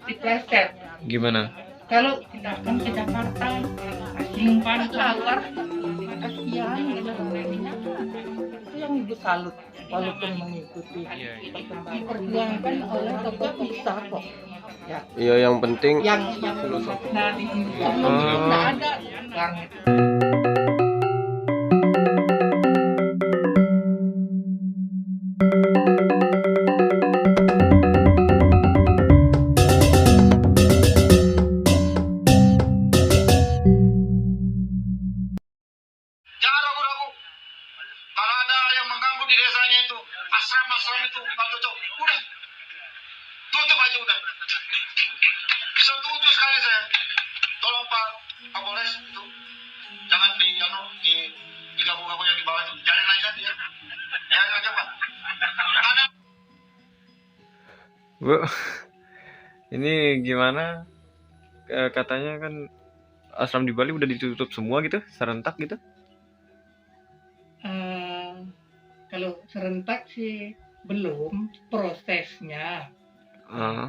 dipleset. Gimana? Kalau kita akan ke Jakarta, simpan keluar, kasihan gitu. Itu yang ibu salut, walaupun mengikuti diperjuangkan oleh tokoh bisa kok. Ya, Iya, yang penting yang nah di sebelum itu nggak ada kan. Jangan ragu-ragu. Kalau ada yang mengganggu di desanya itu, asram-asram itu nggak cocok. Udah, tutup aja udah. Setuju sekali saya. Tolong Pak Kapolres itu jangan digabung-gabung yang di bawah itu. Jalan aja dia. Jalan aja Pak. Ada Bu, ini gimana? Katanya kan asram di Bali udah ditutup semua gitu, serentak gitu. Kalau serentak sih belum, prosesnya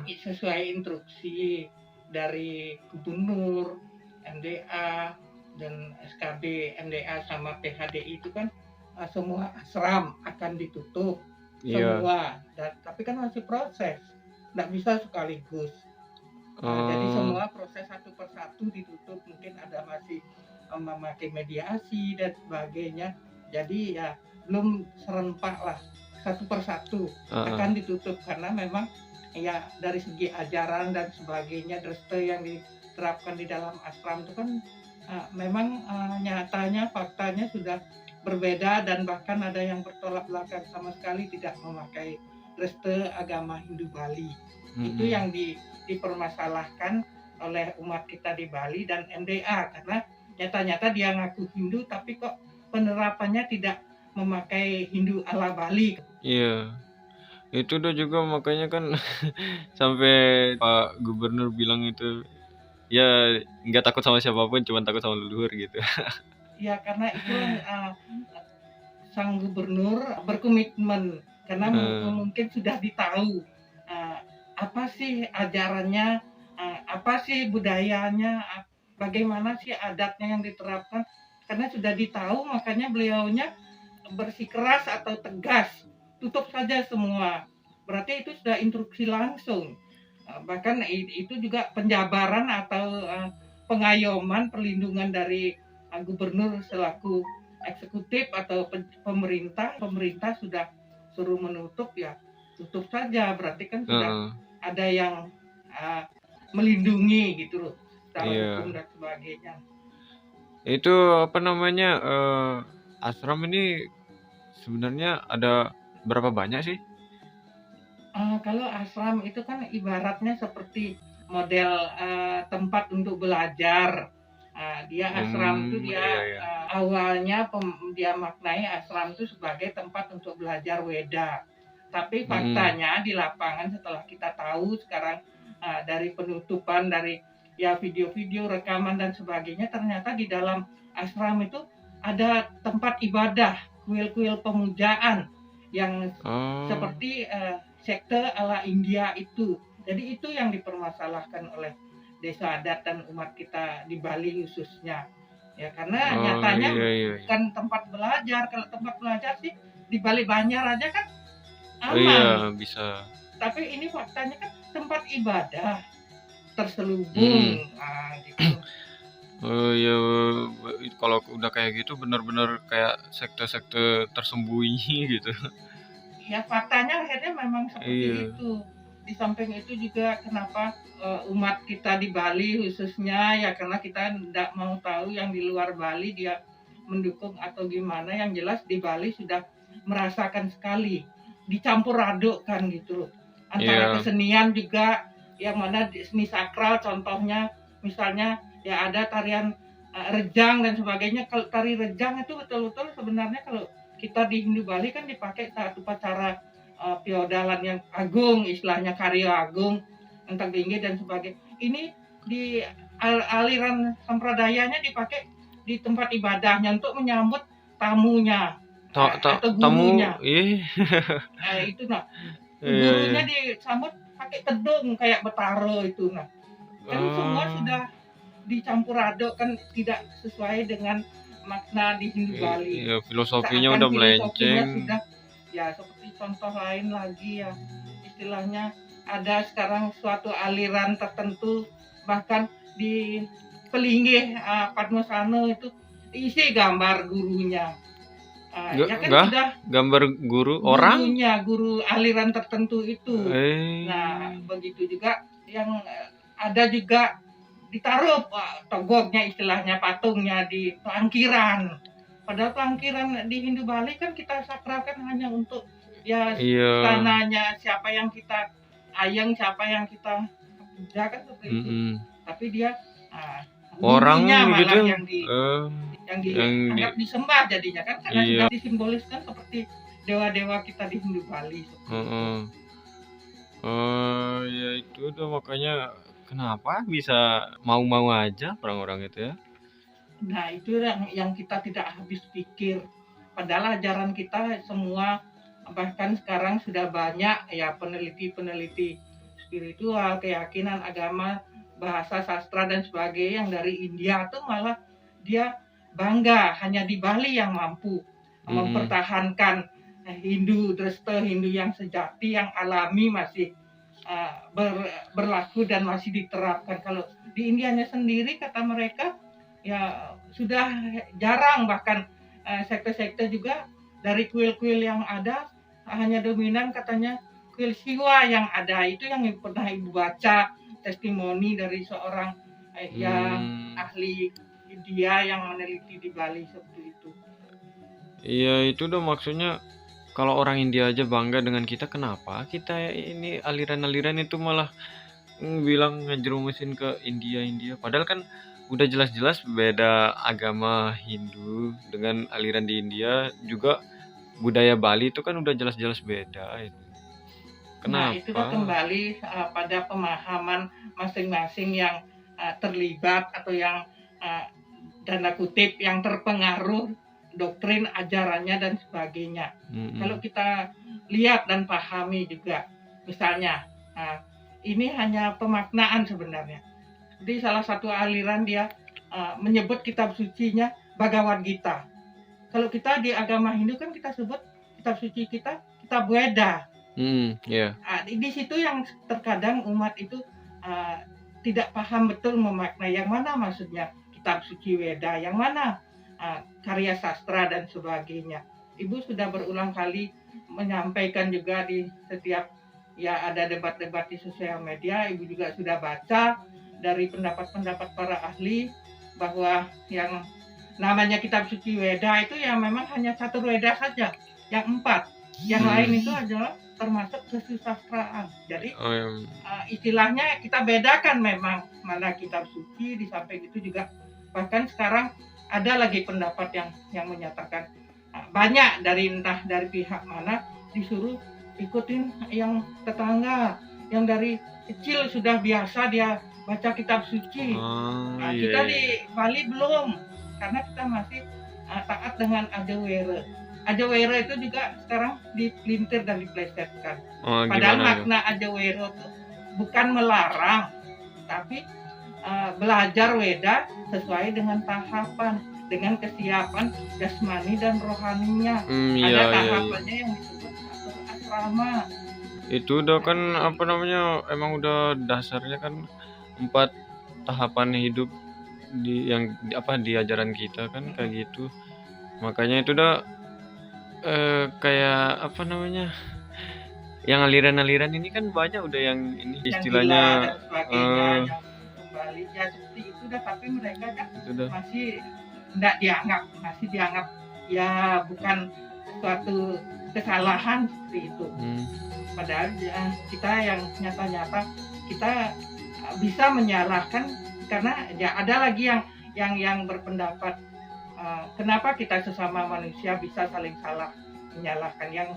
sesuai instruksi dari gubernur, MDA dan SKB MDA sama PHDI itu kan semua asram akan ditutup semua. Tapi kan masih proses, nggak bisa sekaligus. Jadi semua proses satu persatu ditutup, mungkin ada masih memakai mediasi dan sebagainya. Jadi ya belum serempak lah, satu persatu akan ditutup karena memang ya dari segi ajaran dan sebagainya, dreste yang diterapkan di dalam asram itu kan memang nyatanya faktanya sudah berbeda dan bahkan ada yang bertolak belakang sama sekali tidak memakai dreste agama Hindu Bali. Itu yang dipermasalahkan oleh umat kita di Bali dan MDA karena nyata-nyata dia ngaku Hindu tapi kok penerapannya tidak memakai Hindu ala Bali. Iya, itu udah juga makanya kan sampai Pak Gubernur bilang itu ya nggak takut sama siapapun, cuma takut sama leluhur gitu. Ya karena itu sang gubernur berkomitmen karena mungkin sudah ditahu apa sih ajarannya, apa sih budayanya, bagaimana sih adatnya yang diterapkan. Karena sudah ditahu makanya beliaunya bersikeras atau tegas, tutup saja semua. Berarti itu sudah instruksi langsung. Bahkan itu juga penjabaran atau pengayoman perlindungan dari gubernur selaku eksekutif atau pemerintah sudah suruh menutup ya tutup saja, berarti kan sudah ada yang melindungi gitu loh secara hukum dan sebagainya. Itu apa namanya asram ini sebenarnya ada berapa banyak sih? Kalau asram itu kan ibaratnya seperti model tempat untuk belajar. Dia asram itu dia awalnya dia maknai asram itu sebagai tempat untuk belajar Weda. Tapi faktanya di lapangan setelah kita tahu sekarang dari penutupan dari ya video-video rekaman dan sebagainya, ternyata di dalam asram itu ada tempat ibadah, kuil-kuil pemujaan yang seperti sekte ala India itu. Jadi itu yang dipermasalahkan oleh desa adat dan umat kita di Bali khususnya. Ya karena nyatanya bukan tempat belajar. Kalau tempat belajar sih di Bali Banjar aja kan aman. Iya, bisa. Tapi ini faktanya kan tempat ibadah terselubung. Gitu. Oh iya, kalau udah kayak gitu benar-benar kayak sekte-sekte tersembunyi gitu. Ya faktanya akhirnya memang seperti itu. Di samping itu juga kenapa umat kita di Bali khususnya ya karena kita tidak mau tahu yang di luar Bali dia mendukung atau gimana, yang jelas di Bali sudah merasakan sekali dicampur adukkan gitu loh antara kesenian juga yang mana seni sakral, contohnya misalnya ya ada tarian rejang dan sebagainya. Kalau tari rejang itu betul-betul sebenarnya kalau kita di Hindu Bali kan dipakai saat upacara feodalan yang agung, istilahnya karya agung, entang tinggi dan sebagainya. Ini di aliran sampradayanya dipakai di tempat ibadahnya untuk menyambut tamunya atau gurunya. Tamu, itu gurunya disambut pakai kedung kayak Betaro itu. Nah, kan semua sudah dicampur aduk kan tidak sesuai dengan makna di Hindu Bali. Iya, filosofinya Seakan udah filosofinya melenceng. sudah ya seperti contoh lain lagi ya, istilahnya ada sekarang suatu aliran tertentu, bahkan di Pelinggih Padmasana itu isi gambar gurunya. Ya kan sudah gambar guru orang gurunya, guru aliran tertentu itu. Eh. Nah, begitu juga yang ada juga ditaruh togoknya, istilahnya patungnya di pelangkiran. Padahal pelangkiran di Hindu Bali kan kita sakralkan hanya untuk ya Iya. tanahnya siapa yang kita ayang, siapa yang kita puja kan seperti itu. Tapi dia orangnya malah gitu yang dianggap disembah jadinya kan, karena Iya. sudah disimboliskan seperti dewa-dewa kita di Hindu Bali. Ya itu udah, makanya kenapa bisa mau-mau aja orang-orang itu ya. Nah, itu yang kita tidak habis pikir. Padahal ajaran kita semua, bahkan sekarang sudah banyak ya peneliti-peneliti spiritual, keyakinan, agama, bahasa, sastra dan sebagainya yang dari India tuh malah dia bangga hanya di Bali yang mampu mempertahankan Hindu Dresta, Hindu yang sejati, yang alami masih berlaku dan masih diterapkan. Kalau di Indianya sendiri kata mereka ya sudah jarang, bahkan sekte-sekte juga dari kuil-kuil yang ada hanya dominan katanya kuil Siwa yang ada. Itu yang pernah Ibu baca testimoni dari seorang yang ahli India yang meneliti di Bali seperti itu. Iya, itu udah maksudnya kalau orang India aja bangga dengan kita, kenapa kita ini aliran-aliran itu malah bilang ngejerumusin ke India. Padahal kan udah jelas-jelas beda agama Hindu dengan aliran di India, juga budaya Bali itu kan udah jelas-jelas beda itu. Kenapa? Nah, itu kan kembali pada pemahaman masing-masing yang terlibat atau yang tanda kutip yang terpengaruh doktrin ajarannya dan sebagainya. Kalau kita lihat dan pahami juga, misalnya ini hanya pemaknaan sebenarnya. Jadi salah satu aliran dia menyebut kitab sucinya Bhagavad Gita. Kalau kita di agama Hindu kan kita sebut kitab suci kita kitab Weda. Di situ yang terkadang umat itu tidak paham betul memaknai yang mana maksudnya kitab suci Weda, yang mana karya sastra dan sebagainya. Ibu sudah berulang kali menyampaikan juga di setiap ya ada debat-debat di sosial media. Ibu juga sudah baca dari pendapat-pendapat para ahli bahwa yang namanya kitab suci Weda itu ya memang hanya satu Weda saja, yang 4. Yang lain itu adalah termasuk kesusastraan. Jadi istilahnya kita bedakan memang mana kitab suci. Di samping itu juga bahkan sekarang ada lagi pendapat yang menyatakan banyak dari entah dari pihak mana disuruh ikutin yang tetangga yang dari kecil sudah biasa dia baca kitab suci. Kita di Bali belum, karena kita masih taat dengan Ajawera. Ajawera itu juga sekarang dipelintir dan diplesetkan. Padahal makna Ajawera itu bukan melarang, tapi belajar Weda sesuai dengan tahapan, dengan kesiapan jasmani dan rohaninya. Ada tahapannya yang disebut asrama. Itu udah kan apa namanya, emang udah dasarnya kan 4 tahapan hidup di ajaran kita kan kayak gitu. Makanya itu udah kayak apa namanya, yang aliran-aliran ini kan banyak udah yang ini istilahnya kembali ya seperti itu dah, tapi mereka kan masih dianggap ya bukan suatu kesalahan seperti itu. Padahal kita yang nyata-nyata kita bisa menyalahkan, karena ya ada lagi yang berpendapat kenapa kita sesama manusia bisa saling salah menyalahkan, yang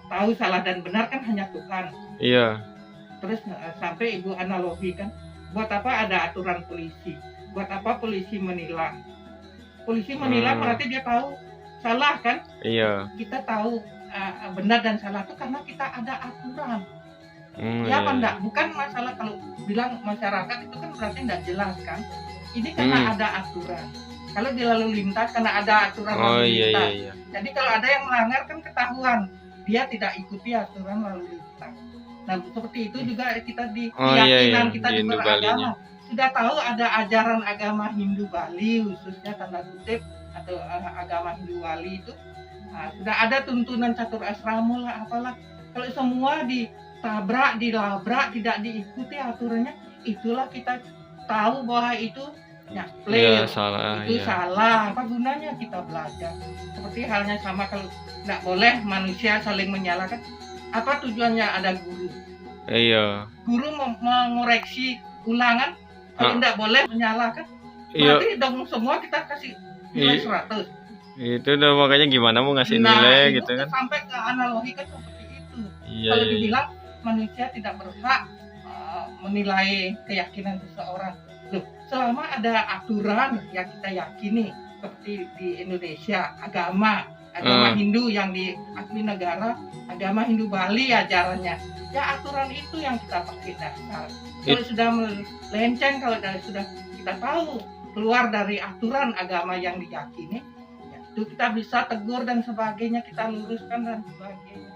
tahu salah dan benar kan hanya Tuhan. Iya. Terus sampai Ibu analogikan, buat apa ada aturan polisi? Buat apa polisi menilang? Polisi menilang berarti dia tahu salah kan? Iya. Kita tahu benar dan salah itu karena kita ada aturan. Ya apa Iya. enggak? Bukan masalah kalau bilang masyarakat itu kan berarti enggak jelas kan. Ini karena ada aturan. Kalau di lalu lintas karena ada aturan Oh lalu iya iya lintas. iya. Jadi kalau ada yang melanggar kan ketahuan dia tidak ikuti aturan lalu lintas. Nah seperti itu juga kita di Oh iya iya, keyakinan kita di di Hindu beragama Balinya. sudah tahu ada ajaran agama Hindu Bali khususnya tanda kutip atau agama Hindu Bali itu sudah ada tuntunan catur asrama lah apalah. Kalau semua ditabrak, dilabrak, tidak diikuti aturannya, itulah kita tahu bahwa itu Iya clear, salah itu ya. salah. Apa gunanya kita belajar? Seperti halnya sama kalau nggak boleh manusia saling menyalahkan. Apa tujuannya ada guru? Iya. Guru mengoreksi ulangan, kalau nggak boleh menyalahkan, Iya. berarti dong semua kita kasih nilai 100. Itu udah makanya gimana mau ngasih Nah, nilai itu gitu kan. sampai ke analogi kan seperti itu. Iya Kalau iya. dibilang manusia tidak berhak menilai keyakinan seseorang. Loh, selama ada aturan yang kita yakini seperti di Indonesia, agama Hindu yang diakui negara, agama Hindu Bali ajarannya. Ya aturan itu yang kita pakai dasar. Kalau sudah melenceng, kalau sudah kita tahu keluar dari aturan agama yang diyakini, ya, itu kita bisa tegur dan sebagainya, kita luruskan dan sebagainya.